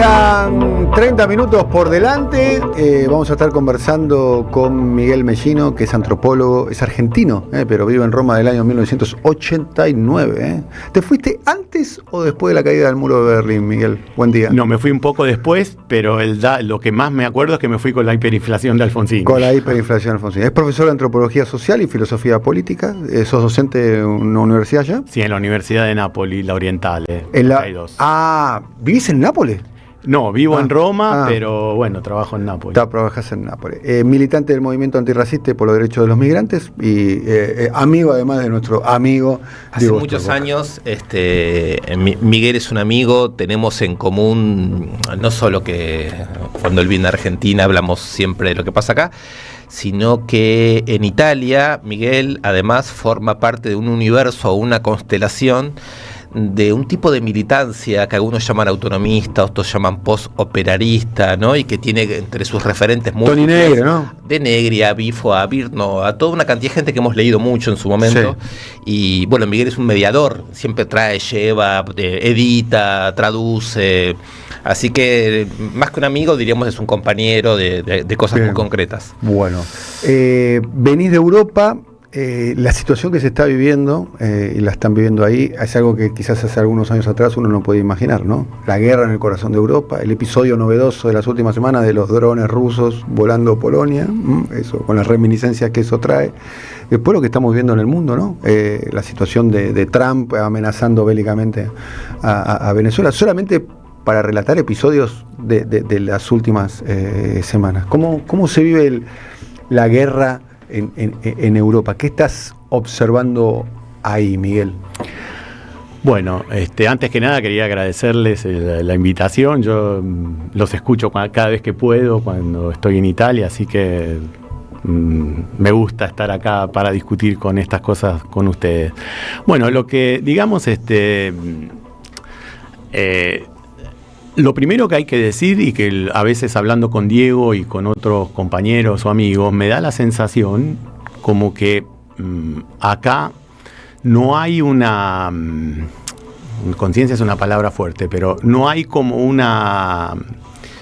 Quedan 30 minutos por delante. Vamos a estar conversando con Miguel Mellino, que es antropólogo, es argentino, pero vive en Roma del año 1989. ¿Te fuiste antes o después de la caída del muro de Berlín, Miguel? Buen día. No, me fui un poco después, pero lo que más me acuerdo es que me fui con la hiperinflación de Alfonsín. Con la hiperinflación de Alfonsín. Es profesor de antropología social y filosofía política. ¿Sos docente en una universidad allá? Sí, en la Universidad de Nápoles, la Oriental. ¿Vivís en Nápoles? No, vivo en Roma, pero bueno, trabajo en Nápoles. Trabajas en Nápoles. Militante del movimiento antirracista y por los derechos de los migrantes y amigo además de nuestro amigo. Hace muchos años, Miguel es un amigo, tenemos en común no solo que cuando él viene a Argentina hablamos siempre de lo que pasa acá, sino que en Italia Miguel además forma parte de un universo o una constelación de un tipo de militancia que algunos llaman autonomista, otros llaman post-operarista, ¿no? Y que tiene entre sus referentes múltiples, Toni Negri, ¿no? De Negri, a Bifo, a Virno, a toda una cantidad de gente que hemos leído mucho en su momento. Sí. Y bueno, Miguel es un mediador, siempre trae, lleva, edita, traduce. Así que más que un amigo, diríamos es un compañero de cosas muy concretas. Bueno, venís de Europa. La situación que se está viviendo y la están viviendo ahí es algo que quizás hace algunos años atrás uno no podía imaginar, ¿no? La guerra en el corazón de Europa, el episodio novedoso de las últimas semanas de los drones rusos volando Polonia, eso, con las reminiscencias que eso trae. Después lo que estamos viendo en el mundo, ¿no? La situación de Trump amenazando bélicamente a Venezuela, solamente para relatar episodios de las últimas semanas. ¿Cómo se vive la guerra en Europa? ¿Qué estás observando ahí, Miguel? Bueno, antes que nada quería agradecerles la invitación. Yo los escucho cada vez que puedo cuando estoy en Italia, así que me gusta estar acá para discutir con estas cosas con ustedes. Bueno, lo que digamos, lo primero que hay que decir, y que a veces hablando con Diego y con otros compañeros o amigos, me da la sensación como que acá no hay una... conciencia es una palabra fuerte, pero no hay como una...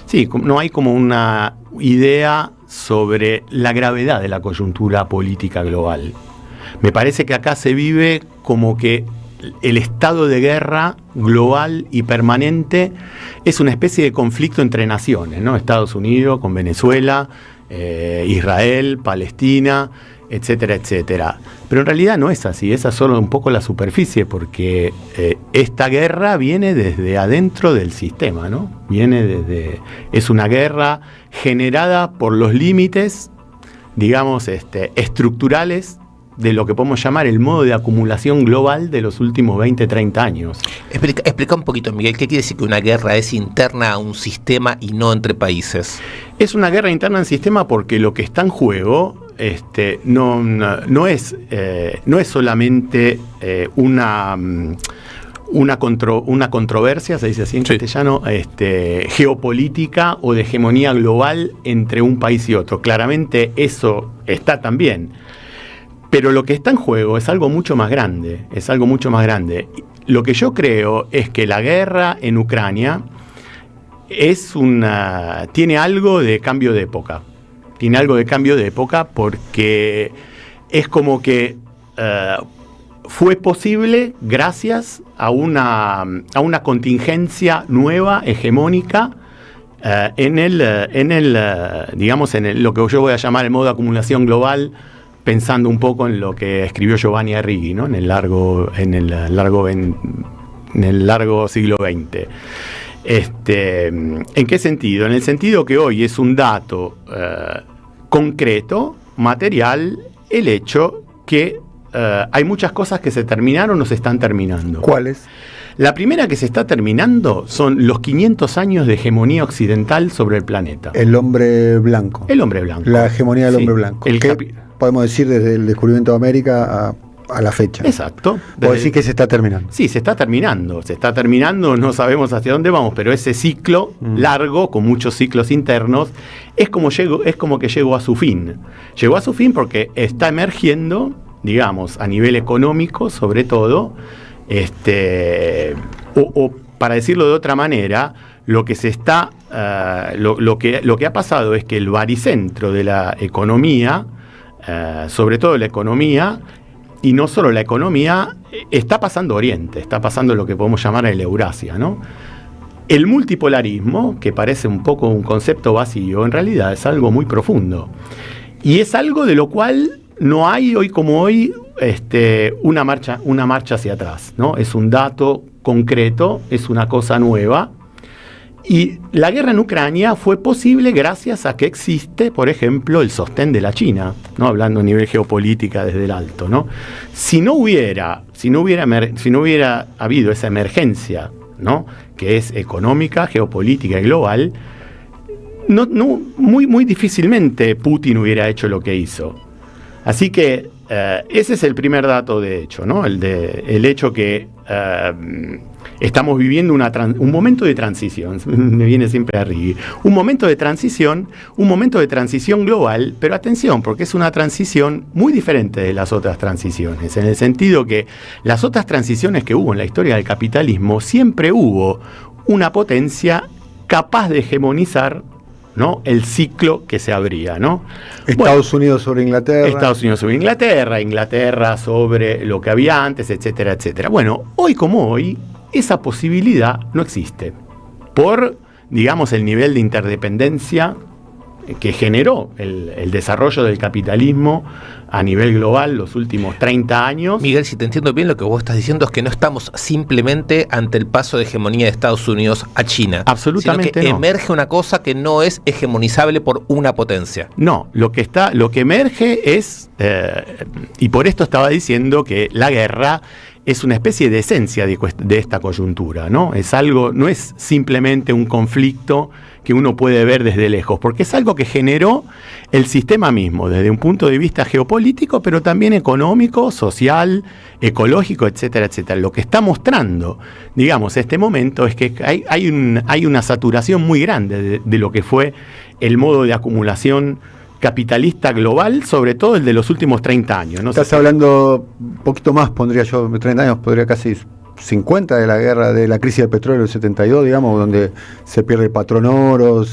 Sí, no hay como una idea sobre la gravedad de la coyuntura política global. Me parece que acá se vive como que el estado de guerra global y permanente es una especie de conflicto entre naciones, ¿no? Estados Unidos con Venezuela, Israel, Palestina, etcétera, etcétera. Pero en realidad no es así, esa es solo un poco la superficie, porque esta guerra viene desde adentro del sistema, ¿no? Es una guerra generada por los límites, digamos, estructurales de lo que podemos llamar el modo de acumulación global de los últimos 20, 30 años. Explica un poquito, Miguel, ¿qué quiere decir que una guerra es interna a un sistema y no entre países? Es una guerra interna en sistema porque lo que está en juego no es solamente una controversia, se dice así en castellano, geopolítica o de hegemonía global entre un país y otro. Claramente eso está también. Pero lo que está en juego es algo mucho más grande, Lo que yo creo es que la guerra en Ucrania tiene algo de cambio de época. Tiene algo de cambio de época porque es como que fue posible gracias a una contingencia nueva, hegemónica, en lo que yo voy a llamar el modo de acumulación global, pensando un poco en lo que escribió Giovanni Arrighi, ¿no? en el largo siglo XX. ¿En qué sentido? En el sentido que hoy es un dato concreto, material, el hecho que hay muchas cosas que se terminaron o se están terminando. ¿Cuáles? La primera que se está terminando son los 500 años de hegemonía occidental sobre el planeta. El hombre blanco. El hombre blanco. La hegemonía del hombre blanco. Podemos decir desde el descubrimiento de América a la fecha. Exacto. ¿Puedo decir que se está terminando? Sí, se está terminando, no sabemos hacia dónde vamos, pero ese ciclo largo, con muchos ciclos internos, es como que llegó a su fin. Llegó a su fin porque está emergiendo, digamos, a nivel económico, sobre todo, o para decirlo de otra manera, lo que se está, lo que ha pasado es que el baricentro de la economía, sobre todo la economía, y no solo la economía, está pasando Oriente, está pasando lo que podemos llamar el Eurasia, ¿no? El multipolarismo, que parece un poco un concepto vacío, en realidad es algo muy profundo. Y es algo de lo cual no hay hoy como hoy una marcha hacia atrás, ¿no? Es un dato concreto, es una cosa nueva. Y la guerra en Ucrania fue posible gracias a que existe, por ejemplo, el sostén de la China, ¿no? Hablando a nivel geopolítica desde el alto, ¿no? Si no hubiera habido esa emergencia, ¿no? Que es económica, geopolítica y global, muy difícilmente Putin hubiera hecho lo que hizo. Así que ese es el primer dato de hecho, ¿no? El hecho que estamos viviendo un momento de transición, me viene siempre a reír, un momento de transición global, pero atención, porque es una transición muy diferente de las otras transiciones, en el sentido que las otras transiciones que hubo en la historia del capitalismo, siempre hubo una potencia capaz de hegemonizar, ¿no? El ciclo que se abría, ¿no? Estados Unidos sobre Inglaterra. Estados Unidos sobre Inglaterra, Inglaterra sobre lo que había antes, etcétera, etcétera. Bueno, hoy como hoy, esa posibilidad no existe. Por, digamos, el nivel de interdependencia que generó el desarrollo del capitalismo a nivel global los últimos 30 años. Miguel, si te entiendo bien, lo que vos estás diciendo es que no estamos simplemente ante el paso de hegemonía de Estados Unidos a China. Absolutamente sino que no. emerge una cosa que no es hegemonizable por una potencia. No, lo que emerge es, y por esto estaba diciendo que la guerra es una especie de esencia de esta coyuntura, ¿no? Es algo, no es simplemente un conflicto que uno puede ver desde lejos, porque es algo que generó el sistema mismo, desde un punto de vista geopolítico, pero también económico, social, ecológico, etcétera, etcétera. Lo que está mostrando, digamos, este momento es que hay una saturación muy grande de lo que fue el modo de acumulación capitalista global, sobre todo el de los últimos 30 años. ¿No? Estás hablando un poquito más, pondría yo, 30 años, podría casi 50 de la guerra, de la crisis del petróleo del 72, digamos, donde se pierde el patrón oro,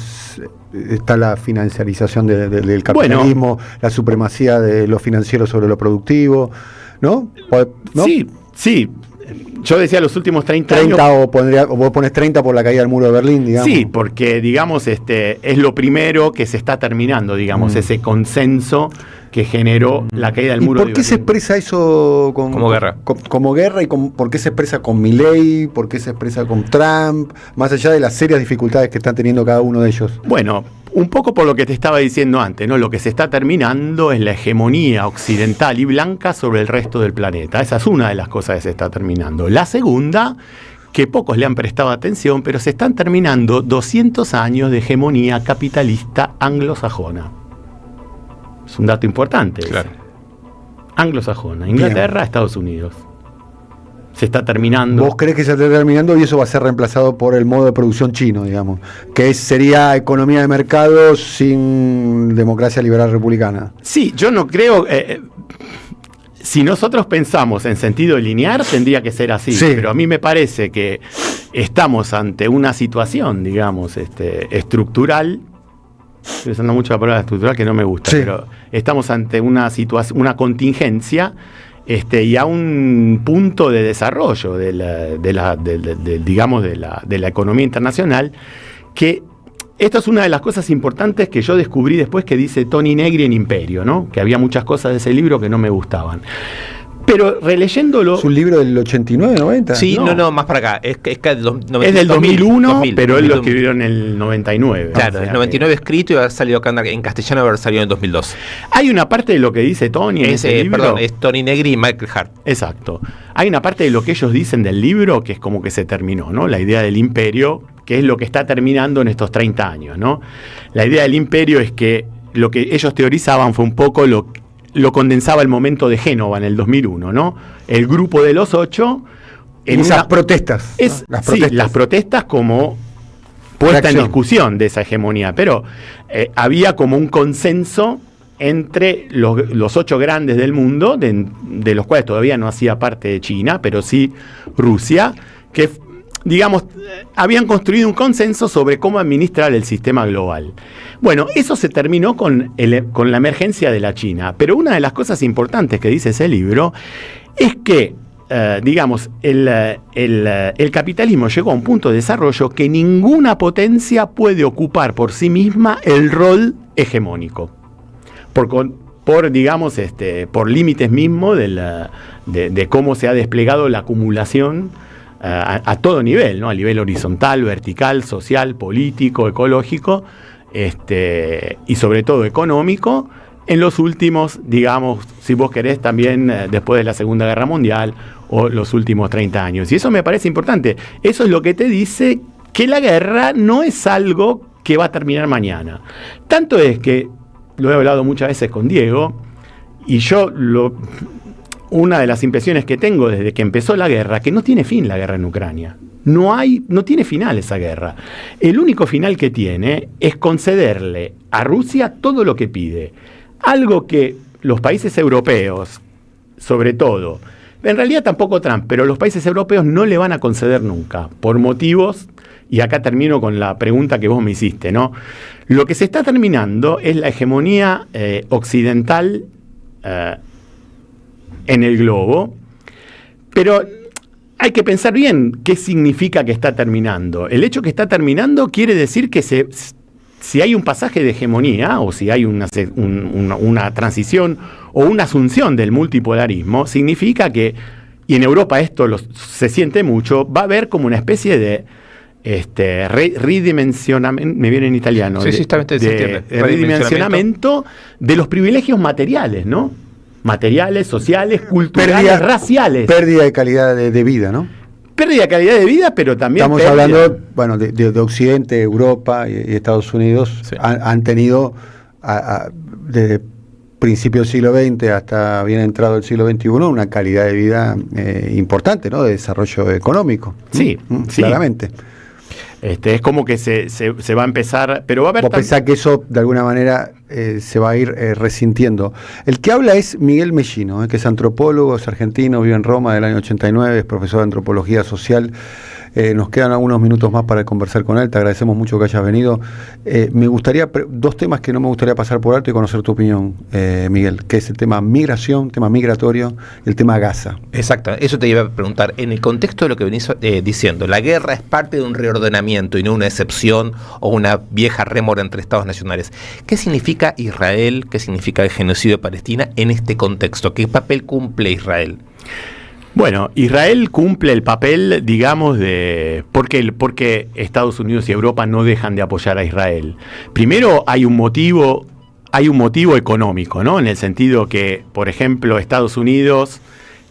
está la financiarización del capitalismo, la supremacía de lo financiero sobre lo productivo, ¿no? ¿No? Sí. Yo decía los últimos 30 años. O vos pones 30 por la caída del muro de Berlín, digamos. Sí, porque, digamos, es lo primero que se está terminando, digamos, ese consenso que generó la caída del muro de Berlín. ¿Y por qué se expresa eso como guerra? Como guerra, y por qué se expresa con Milei, por qué se expresa con Trump, más allá de las serias dificultades que están teniendo cada uno de ellos? Bueno, un poco por lo que te estaba diciendo antes, ¿no? Lo que se está terminando es la hegemonía occidental y blanca sobre el resto del planeta. Esa es una de las cosas que se está terminando. La segunda, que pocos le han prestado atención, pero se están terminando 200 años de hegemonía capitalista anglosajona. Es un dato importante. Claro. Anglosajona, Inglaterra, Estados Unidos. Se está terminando. ¿Vos crees que se está terminando y eso va a ser reemplazado por el modo de producción chino, digamos? Que sería economía de mercado sin democracia liberal republicana. Sí, yo no creo. Si nosotros pensamos en sentido lineal, tendría que ser así. Sí. Pero a mí me parece que estamos ante una situación, digamos, estructural. Estoy usando mucho la palabra estructural que no me gusta, sí. Pero estamos ante una situación, una contingencia. Y a un punto de desarrollo de la economía internacional, que esta es una de las cosas importantes que yo descubrí después que dice Tony Negri en Imperio, ¿no? Que había muchas cosas de ese libro que no me gustaban. Pero releyéndolo... ¿Es un libro del 89, 90? Sí, no, más para acá. Es del 2001, pero él lo escribió en el 99. Claro, en el 99 escrito y haber salido acá en castellano, haber salido en el 2002. Hay una parte de lo que dice Tony en ese libro... Perdón, es Tony Negri y Michael Hart. Exacto. Hay una parte de lo que ellos dicen del libro que es como que se terminó, ¿no? La idea del imperio, que es lo que está terminando en estos 30 años, ¿no? La idea del imperio es que lo que ellos teorizaban fue un poco lo condensaba el momento de Génova en el 2001, ¿no? El grupo de los 8... En esas protestas. Las protestas como puesta en discusión de esa hegemonía, pero había como un consenso entre los 8 grandes del mundo, de los cuales todavía no hacía parte de China, pero sí Rusia, que digamos, habían construido un consenso sobre cómo administrar el sistema global. Bueno, eso se terminó con la emergencia de la China, pero una de las cosas importantes que dice ese libro es que, digamos, el capitalismo llegó a un punto de desarrollo que ninguna potencia puede ocupar por sí misma el rol hegemónico, digamos, por límites mismos de cómo se ha desplegado la acumulación a todo nivel, ¿no? A nivel horizontal, vertical, social, político, ecológico, y sobre todo económico, en los últimos, digamos, si vos querés, también después de la Segunda Guerra Mundial o los últimos 30 años. Y eso me parece importante. Eso es lo que te dice que la guerra no es algo que va a terminar mañana. Tanto es que, lo he hablado muchas veces con Diego, y una de las impresiones que tengo desde que empezó la guerra, que no tiene fin la guerra en Ucrania. No tiene final esa guerra. El único final que tiene es concederle a Rusia todo lo que pide. Algo que los países europeos, sobre todo, en realidad tampoco Trump, pero los países europeos no le van a conceder nunca, por motivos, y acá termino con la pregunta que vos me hiciste, ¿no? Lo que se está terminando es la hegemonía occidental en el globo, pero hay que pensar bien qué significa que está terminando. El hecho que está terminando quiere decir que si hay un pasaje de hegemonía, o si hay una transición o una asunción del multipolarismo, significa que, y en Europa esto se siente mucho, va a haber como una especie de redimensionamiento, me viene en italiano, redimensionamiento de los privilegios materiales, ¿no? Materiales, sociales, culturales, raciales. Pérdida de calidad de vida, ¿no? Pérdida de calidad de vida, pero también estamos hablando, bueno, de Occidente, Europa y Estados Unidos, sí. han tenido desde principios del siglo XX hasta bien entrado el siglo XXI una calidad de vida importante, ¿no? De desarrollo económico. Sí, sí. Claramente. Es como que se va a empezar, pero va a haber... Vos pensás que eso de alguna manera se va a ir resintiendo. El que habla es Miguel Mellino, que es antropólogo, es argentino, vive en Roma del año 89, es profesor de antropología social. Nos quedan algunos minutos más para conversar con él, te agradecemos mucho que hayas venido. Me gustaría, dos temas que no me gustaría pasar por alto y conocer tu opinión, Miguel, que es el tema migración, tema migratorio, el tema Gaza. Exacto, eso te iba a preguntar. En el contexto de lo que venís diciendo, la guerra es parte de un reordenamiento y no una excepción o una vieja rémora entre estados nacionales. ¿Qué significa Israel? ¿Qué significa el genocidio de Palestina en este contexto? ¿Qué papel cumple Israel? Bueno, Israel cumple el papel, digamos, porque Estados Unidos y Europa no dejan de apoyar a Israel. Primero hay un motivo económico, ¿no? En el sentido que, por ejemplo, Estados Unidos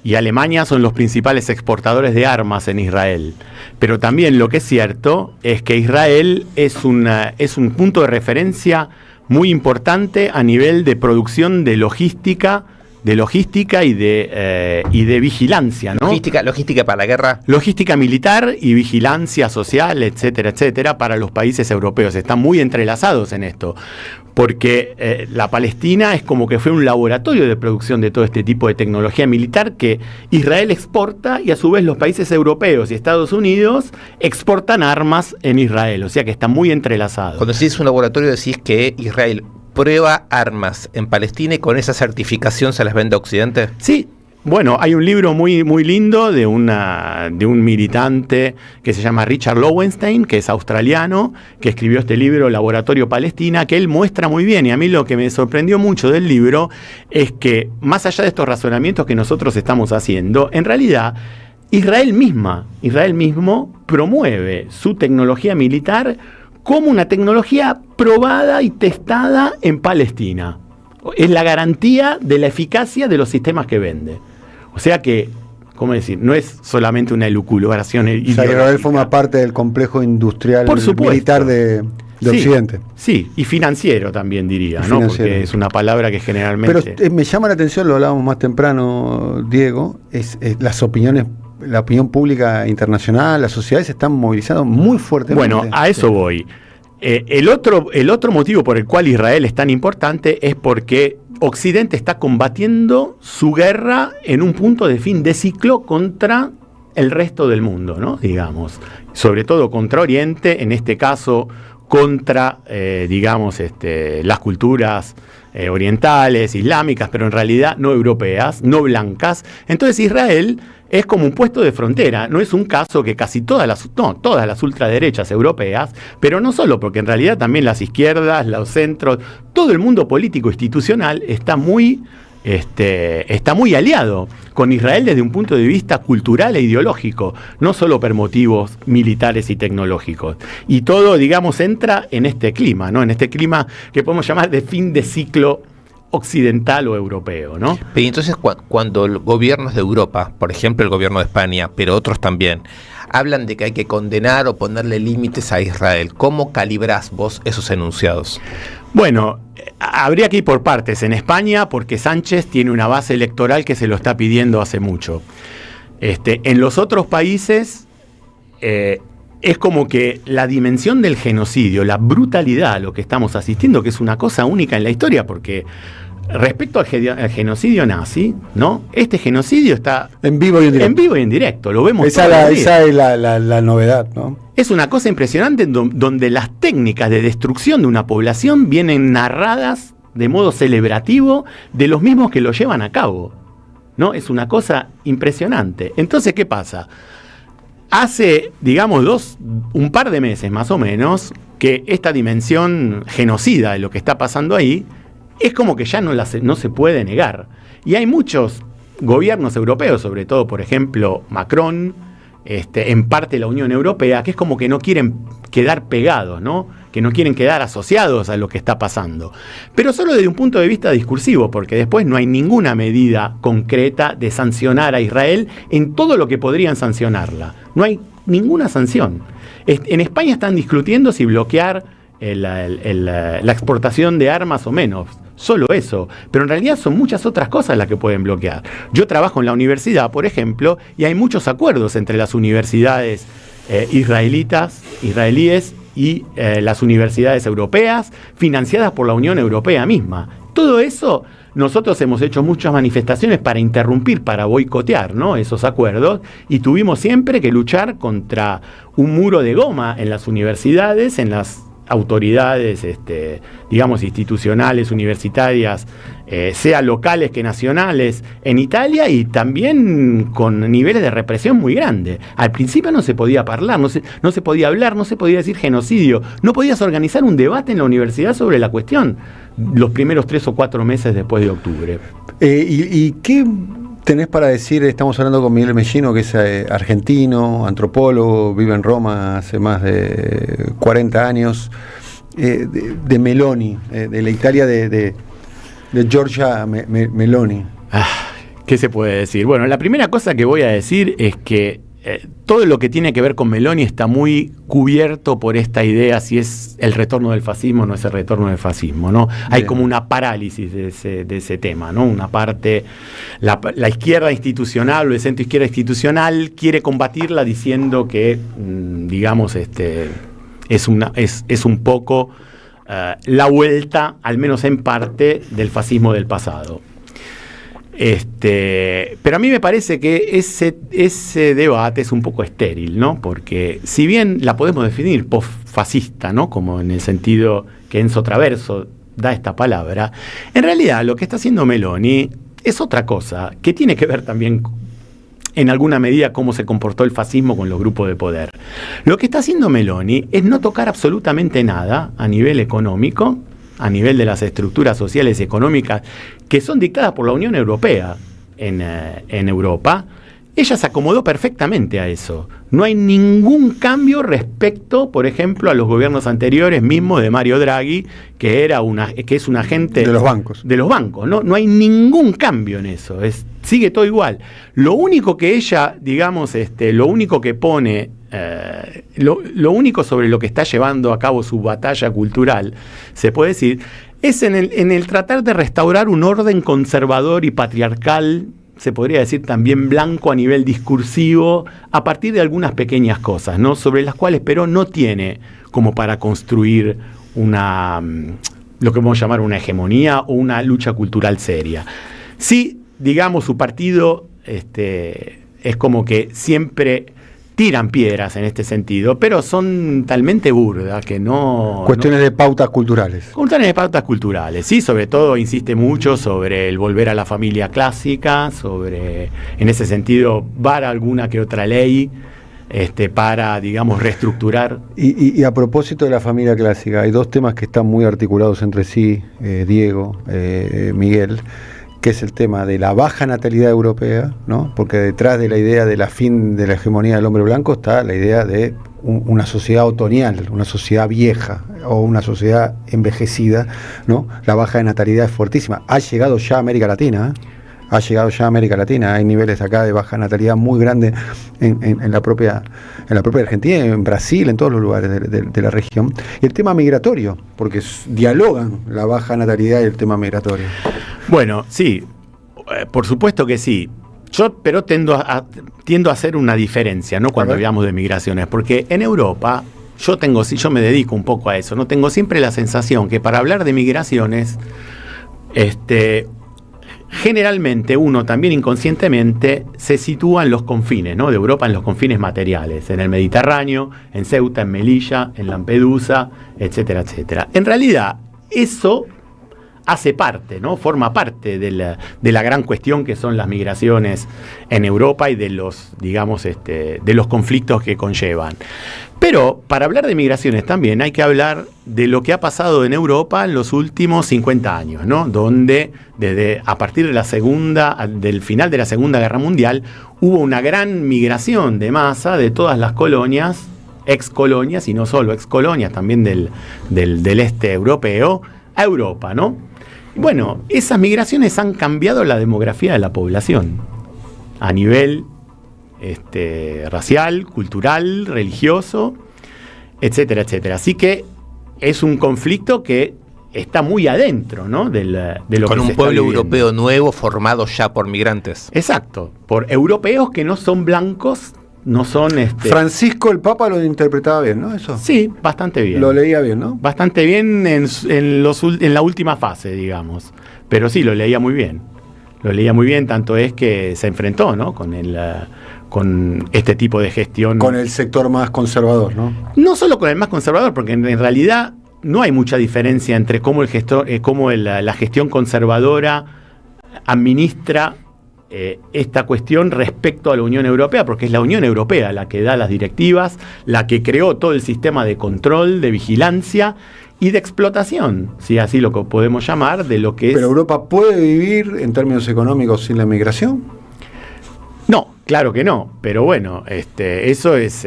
y Alemania son los principales exportadores de armas en Israel. Pero también lo que es cierto es que Israel es un punto de referencia muy importante a nivel de producción de logística y de vigilancia, ¿no? Logística para la guerra. Logística militar y vigilancia social, etcétera, etcétera, para los países europeos. Están muy entrelazados en esto, porque la Palestina es como que fue un laboratorio de producción de todo este tipo de tecnología militar que Israel exporta, y a su vez los países europeos y Estados Unidos exportan armas en Israel, o sea que están muy entrelazados. Cuando decís un laboratorio decís que Israel prueba armas en Palestina y con esa certificación se las vende a Occidente. Sí, bueno, hay un libro muy, muy lindo de un militante que se llama Richard Lowenstein, que es australiano, que escribió este libro, Laboratorio Palestina, que él muestra muy bien, y a mí lo que me sorprendió mucho del libro es que, más allá de estos razonamientos que nosotros estamos haciendo, en realidad Israel mismo promueve su tecnología militar como una tecnología probada y testada en Palestina. Es la garantía de la eficacia de los sistemas que vende. O sea que, ¿cómo decir? No es solamente una elucubración ideológica. Israel forma parte del complejo industrial militar de Occidente. Sí, y financiero también diría, ¿no? Porque es una palabra que generalmente... Pero me llama la atención, lo hablábamos más temprano, Diego, es las opiniones, la opinión pública internacional, las sociedades se están movilizando muy fuertemente. Bueno, a eso voy. El otro motivo por el cual Israel es tan importante es porque Occidente está combatiendo su guerra en un punto de fin de ciclo contra el resto del mundo, ¿no? Digamos, sobre todo contra Oriente, en este caso contra, las culturas orientales, islámicas, pero en realidad no europeas, no blancas. Entonces Israel es como un puesto de frontera, no es un caso que casi todas las ultraderechas europeas, pero no solo, porque en realidad también las izquierdas, los centros, todo el mundo político institucional está muy aliado con Israel desde un punto de vista cultural e ideológico, no solo por motivos militares y tecnológicos. Y todo, digamos, entra en este clima, ¿no? En este clima que podemos llamar de fin de ciclo occidental o europeo, ¿no? Pero entonces cuando los gobiernos de Europa, por ejemplo el gobierno de España, pero otros también, hablan de que hay que condenar o ponerle límites a Israel, ¿cómo calibrás vos esos enunciados? Bueno, habría que ir por partes. En España, porque Sánchez tiene una base electoral que se lo está pidiendo hace mucho. En los otros países es como que la dimensión del genocidio, la brutalidad a lo que estamos asistiendo, que es una cosa única en la historia, porque respecto al genocidio nazi, ¿no? Este genocidio está en vivo y en directo. En vivo y en directo, lo vemos esa todos los días. Esa es la novedad, ¿no? Es una cosa impresionante donde las técnicas de destrucción de una población vienen narradas de modo celebrativo de los mismos que lo llevan a cabo, ¿no? Es una cosa impresionante. Entonces, ¿qué pasa? Hace, digamos, un par de meses más o menos, que esta dimensión genocida de lo que está pasando ahí es como que ya no se puede negar. Y hay muchos gobiernos europeos, sobre todo, por ejemplo, Macron, en parte la Unión Europea, que es como que no quieren quedar pegados, ¿no? Que no quieren quedar asociados a lo que está pasando. Pero solo desde un punto de vista discursivo, porque después no hay ninguna medida concreta de sancionar a Israel en todo lo que podrían sancionarla. No hay ninguna sanción. En España están discutiendo si bloquear la exportación de armas o menos. Solo eso, pero en realidad son muchas otras cosas las que pueden bloquear. Yo trabajo en la universidad, por ejemplo, y hay muchos acuerdos entre las universidades israelíes y las universidades europeas, financiadas por la Unión Europea misma. Todo eso, nosotros hemos hecho muchas manifestaciones para interrumpir, para boicotear, ¿no? Esos acuerdos, y tuvimos siempre que luchar contra un muro de goma en las universidades, en las autoridades, institucionales, universitarias, sea locales que nacionales, en Italia, y también con niveles de represión muy grandes. Al principio no se podía hablar, no se podía hablar, no se podía decir genocidio, no podías organizar un debate en la universidad sobre la cuestión los primeros 3 o 4 meses después de octubre. ¿Y qué tenés para decir? Estamos hablando con Miguel Mellino, que es argentino, antropólogo, vive en Roma hace más de 40 años, de Meloni, de la Italia de Giorgia Meloni. ¿Qué se puede decir? Bueno, la primera cosa que voy a decir es que todo lo que tiene que ver con Meloni está muy cubierto por esta idea si es el retorno del fascismo o no es el retorno del fascismo, ¿no? Hay como una parálisis de ese tema, ¿no? Una parte, la izquierda institucional o el centro izquierda institucional quiere combatirla diciendo que, es un poco la vuelta, al menos en parte, del fascismo del pasado. Pero a mí me parece que ese debate es un poco estéril, ¿no? Porque si bien la podemos definir post-fascista, ¿no? Como en el sentido que Enzo Traverso da esta palabra, en realidad lo que está haciendo Meloni es otra cosa, que tiene que ver también en alguna medida cómo se comportó el fascismo con los grupos de poder. Lo que está haciendo Meloni es no tocar absolutamente nada a nivel económico, a nivel de las estructuras sociales y económicas que son dictadas por la Unión Europea en Europa. Ella se acomodó perfectamente a eso. No hay ningún cambio respecto, por ejemplo, a los gobiernos anteriores, mismo de Mario Draghi, que es un agente de los bancos. No hay ningún cambio en eso. Sigue todo igual. Lo único que ella, lo único que pone, lo único sobre lo que está llevando a cabo su batalla cultural, se puede decir, es en el tratar de restaurar un orden conservador y patriarcal, se podría decir también blanco a nivel discursivo, a partir de algunas pequeñas cosas, ¿no? Sobre las cuales pero no tiene como para construir lo que vamos a llamar una hegemonía o una lucha cultural seria. Sí, su partido es como que siempre tiran piedras en este sentido, pero son talmente burdas que no... Cuestiones de pautas culturales. Cuestiones de pautas culturales, sí, sobre todo insiste mucho sobre el volver a la familia clásica, sobre, en ese sentido, var alguna que otra ley para, digamos, reestructurar. Y a propósito de la familia clásica, hay dos temas que están muy articulados entre sí, Diego, Miguel, que es el tema de la baja natalidad europea, ¿no? Porque detrás de la idea de la fin de la hegemonía del hombre blanco está la idea de una sociedad otoñal, una sociedad vieja o una sociedad envejecida, ¿no? La baja de natalidad es fuertísima. Ha llegado ya a América Latina, hay niveles acá de baja natalidad muy grandes en la propia Argentina, en Brasil, en todos los lugares de la región. Y el tema migratorio, porque dialogan la baja natalidad y el tema migratorio. Bueno, sí, por supuesto que sí. Pero tiendo a hacer una diferencia, ¿no? Cuando hablamos de migraciones, porque en Europa yo me dedico un poco a eso, ¿no? Tengo siempre la sensación que para hablar de migraciones, generalmente uno también inconscientemente se sitúa en los confines, ¿no? De Europa, en los confines materiales, en el Mediterráneo, en Ceuta, en Melilla, en Lampedusa, etcétera, etcétera. En realidad, eso hace parte, ¿no? Forma parte de la gran cuestión que son las migraciones en Europa y de los, digamos, de los conflictos que conllevan. Pero para hablar de migraciones también hay que hablar de lo que ha pasado en Europa en los últimos 50 años, ¿no? Donde a partir del final de la Segunda Guerra Mundial hubo una gran migración de masa de todas las colonias, excolonias y no solo excolonias, también del este europeo a Europa, ¿no? Bueno, esas migraciones han cambiado la demografía de la población a nivel racial, cultural, religioso, etcétera, etcétera. Así que es un conflicto que está muy adentro, ¿no? de lo que se está con un pueblo viviendo. europeo nuevo formado ya por migrantes. Exacto, por europeos que no son blancos, no son... Francisco el Papa lo interpretaba bien, ¿no? Eso. Sí, bastante bien. Lo leía bien, ¿no? Bastante bien en la última fase, digamos. Pero sí, lo leía muy bien. Lo leía muy bien, tanto es que se enfrentó, ¿no? Con este tipo de gestión. Con el sector más conservador, ¿no? No solo con el más conservador, porque en realidad no hay mucha diferencia entre cómo la gestión conservadora administra esta cuestión respecto a la Unión Europea, porque es la Unión Europea la que da las directivas, la que creó todo el sistema de control, de vigilancia y de explotación, si así lo podemos llamar, de lo que es... ¿Pero Europa puede vivir en términos económicos sin la migración? No, claro que no, pero bueno, eso es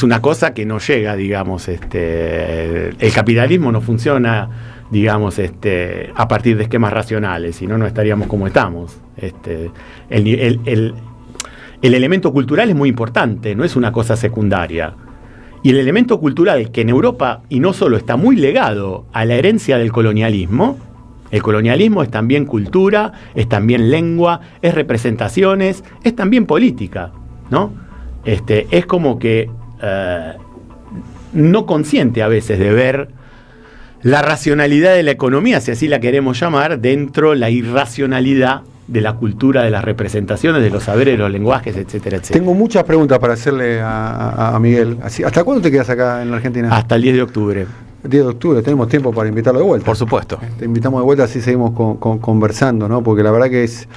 una cosa que no llega, digamos, el capitalismo no funciona, digamos, a partir de esquemas racionales, si no, no estaríamos como estamos. El elemento cultural es muy importante, no es una cosa secundaria. Y el elemento cultural que en Europa, y no solo, está muy legado a la herencia del colonialismo. El colonialismo es también cultura, es también lengua, es representaciones, es también política, ¿no? Es como que no consciente a veces de ver la racionalidad de la economía, si así la queremos llamar, dentro la irracionalidad de la cultura, de las representaciones, de los saberes, de los lenguajes, etcétera, etcétera. Tengo muchas preguntas para hacerle a Miguel. ¿Hasta cuándo te quedas acá en la Argentina? Hasta el 10 de octubre. El 10 de octubre, tenemos tiempo para invitarlo de vuelta. Por supuesto. Te invitamos de vuelta, así seguimos conversando, ¿no? Porque la verdad que es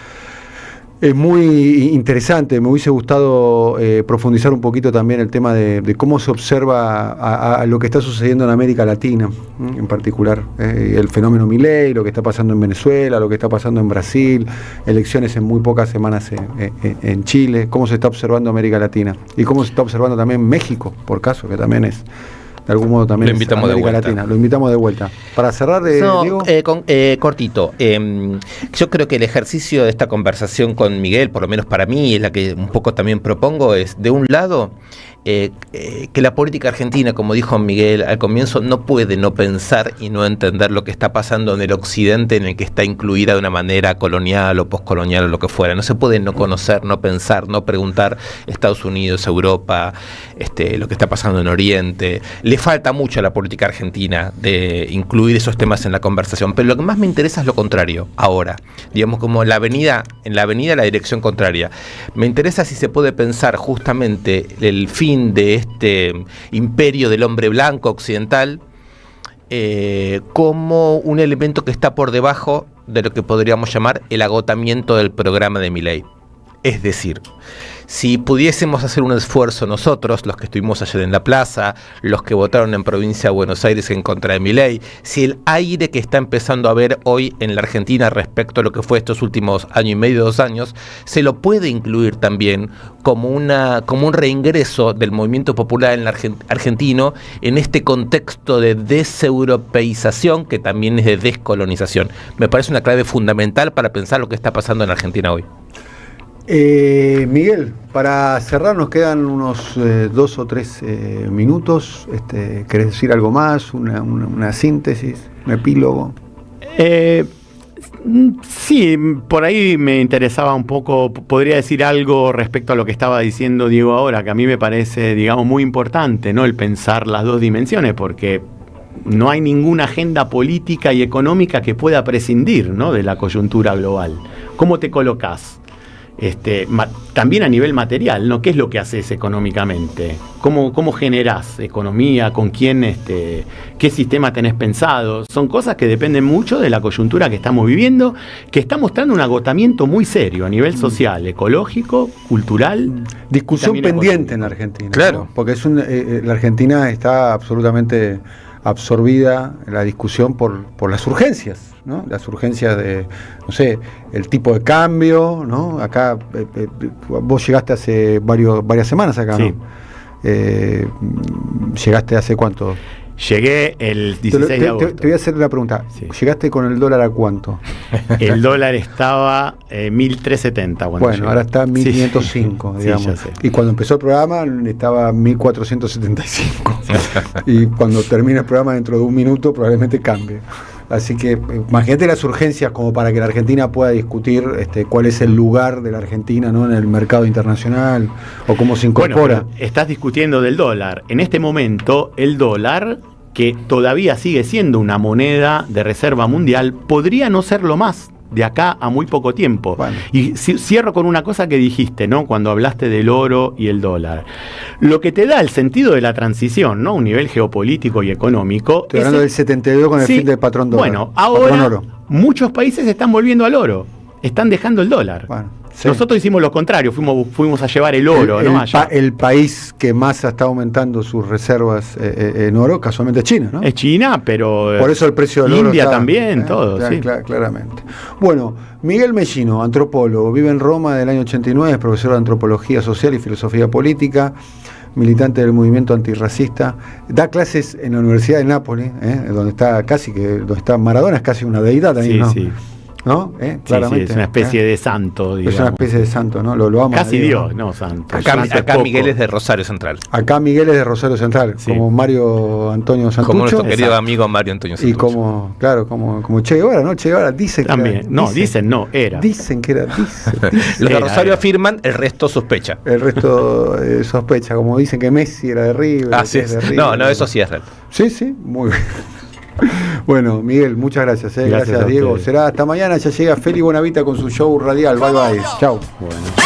muy interesante. Me hubiese gustado profundizar un poquito también el tema de cómo se observa a lo que está sucediendo en América Latina, en particular. El fenómeno Milei, lo que está pasando en Venezuela, lo que está pasando en Brasil, elecciones en muy pocas semanas en Chile, cómo se está observando América Latina y cómo se está observando también México, por caso, que también es... De algún modo también lo invitamos América Latina. Lo invitamos de vuelta. Para cerrar, Diego. Cortito. Yo creo que el ejercicio de esta conversación con Miguel, por lo menos para mí, es la que un poco también propongo, es, de un lado, que la política argentina, como dijo Miguel al comienzo, no puede no pensar y no entender lo que está pasando en el occidente, en el que está incluida de una manera colonial o postcolonial o lo que fuera. No se puede no conocer, no pensar, no preguntar Estados Unidos, Europa, lo que está pasando en Oriente. Le falta mucho a la política argentina de incluir esos temas en la conversación, pero lo que más me interesa es lo contrario ahora, digamos, como en la avenida la dirección contraria. Me interesa si se puede pensar justamente el fin de este imperio del hombre blanco occidental como un elemento que está por debajo de lo que podríamos llamar el agotamiento del programa de Milei. Es decir, si pudiésemos hacer un esfuerzo nosotros, los que estuvimos ayer en la plaza, los que votaron en Provincia de Buenos Aires en contra de Milei, si el aire que está empezando a haber hoy en la Argentina respecto a lo que fue estos últimos año y medio, 2 años, se lo puede incluir también como un reingreso del movimiento popular en el argentino en este contexto de deseuropeización que también es de descolonización. Me parece una clave fundamental para pensar lo que está pasando en Argentina hoy. Miguel, para cerrar nos quedan unos 2 o 3 minutos. ¿Querés decir algo más? ¿Una síntesis? ¿Un epílogo? Sí, por ahí me interesaba un poco, podría decir algo respecto a lo que estaba diciendo Diego ahora, que a mí me parece, digamos, muy importante, ¿no? El pensar las dos dimensiones, porque no hay ninguna agenda política y económica que pueda prescindir, ¿no?, de la coyuntura global. ¿Cómo te colocás? También a nivel material, ¿no? ¿Qué es lo que haces económicamente? ¿Cómo generás economía? ¿Con quién? ¿Qué sistema tenés pensado? Son cosas que dependen mucho de la coyuntura que estamos viviendo, que está mostrando un agotamiento muy serio a nivel social, ecológico, cultural. Discusión pendiente económico en la Argentina. Claro. ¿No? Porque la Argentina está absolutamente absorbida en la discusión por las urgencias, ¿no? Las urgencias de, no sé, el tipo de cambio, ¿no? Acá, vos llegaste hace varias semanas acá, ¿no? Sí. ¿Llegaste hace cuánto? Llegué el 16 de agosto. Te voy a hacer la pregunta. Sí. ¿Llegaste con el dólar a cuánto? El dólar estaba 1.370 cuando bueno, llegué. ahora está 1.505, sí, digamos. ya sé. Y cuando empezó el programa estaba 1.475. Y cuando termine el programa dentro de un minuto probablemente cambie. Así que imagínate las urgencias como para que la Argentina pueda discutir cuál es el lugar de la Argentina, ¿no?, en el mercado internacional, o cómo se incorpora. Bueno, estás discutiendo del dólar. En este momento, el dólar, que todavía sigue siendo una moneda de reserva mundial, podría no serlo más de acá a muy poco tiempo. Bueno. Y cierro con una cosa que dijiste, ¿no?, cuando hablaste del oro y el dólar. Lo que te da el sentido de la transición, ¿no?, a un nivel geopolítico y económico. Estoy hablando del 72 con el fin del patrón dólar. Bueno, ahora muchos países están volviendo al oro. Están dejando el dólar. Bueno, sí. Nosotros hicimos lo contrario, fuimos a llevar el oro, ¿no? Allá. El país que más está aumentando sus reservas en oro, casualmente es China, ¿no? Es China, pero por eso el precio del oro India está, también, todo, sí. Claramente. Bueno, Miguel Mellino, antropólogo, vive en Roma del año 89, es profesor de antropología social y filosofía política, militante del movimiento antirracista, da clases en la Universidad de Nápoles, donde está Maradona, es casi una deidad ahí, sí, ¿no? Sí. ¿No? Sí, Claramente. es una especie de santo, digamos. Es una especie de santo, ¿no? Lo amo. Casi Diego. Dios, no santo. Acá Miguel es de Rosario Central. Acá Miguel es de Rosario Central, Sí. como Mario Antonio Santucho. Como nuestro querido Exacto. amigo Mario Antonio Y Santucho. como Che Guevara, ¿no? Che Guevara dice que También. era. No, dicen no, era. Dicen que era. Los de Era, Rosario era. afirman, el resto sospecha. El resto sospecha, como dicen que Messi era de River. Así que es. de River. No, eso sí es real. Sí, muy bien. Bueno, Miguel, muchas gracias. Gracias a Diego. ustedes. Será hasta mañana. Ya llega Feli Bonavita con su show radial. Bye bye. Chau. Bueno.